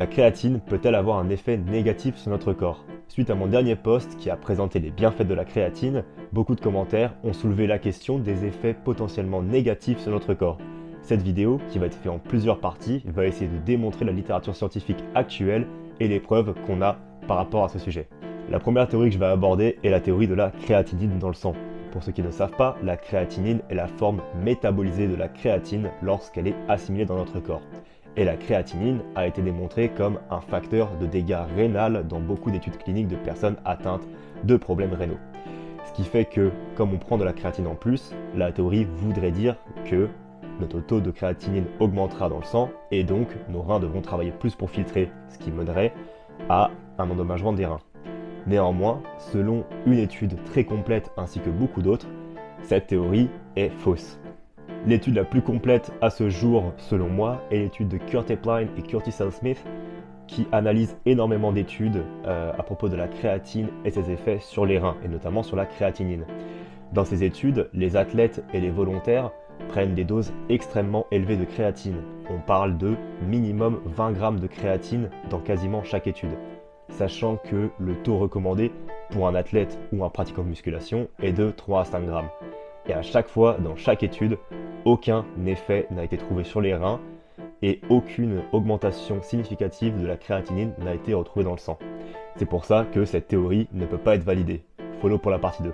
La créatine peut-elle avoir un effet négatif sur notre corps? Suite à mon dernier post qui a présenté les bienfaits de la créatine, beaucoup de commentaires ont soulevé la question des effets potentiellement négatifs sur notre corps. Cette vidéo, qui va être faite en plusieurs parties, va essayer de démontrer la littérature scientifique actuelle et les preuves qu'on a par rapport à ce sujet. La première théorie que je vais aborder est la théorie de la créatinine dans le sang. Pour ceux qui ne savent pas, la créatinine est la forme métabolisée de la créatine lorsqu'elle est assimilée dans notre corps. Et la créatinine a été démontrée comme un facteur de dégâts rénal dans beaucoup d'études cliniques de personnes atteintes de problèmes rénaux. Ce qui fait que, comme on prend de la créatine en plus, la théorie voudrait dire que notre taux de créatinine augmentera dans le sang et donc nos reins devront travailler plus pour filtrer, ce qui mènerait à un endommagement des reins. Néanmoins, selon une étude très complète ainsi que beaucoup d'autres, cette théorie est fausse. L'étude la plus complète à ce jour, selon moi, est l'étude de Kurt Epline et Curtis L. Smith, qui analysent énormément d'études à propos de la créatine et ses effets sur les reins, et notamment sur la créatinine. Dans ces études, les athlètes et les volontaires prennent des doses extrêmement élevées de créatine. On parle de minimum 20 grammes de créatine dans quasiment chaque étude, sachant que le taux recommandé pour un athlète ou un pratiquant de musculation est de 3 à 5 grammes. Et à chaque fois, dans chaque étude, aucun effet n'a été trouvé sur les reins et aucune augmentation significative de la créatinine n'a été retrouvée dans le sang. C'est pour ça que cette théorie ne peut pas être validée. Follow pour la partie 2.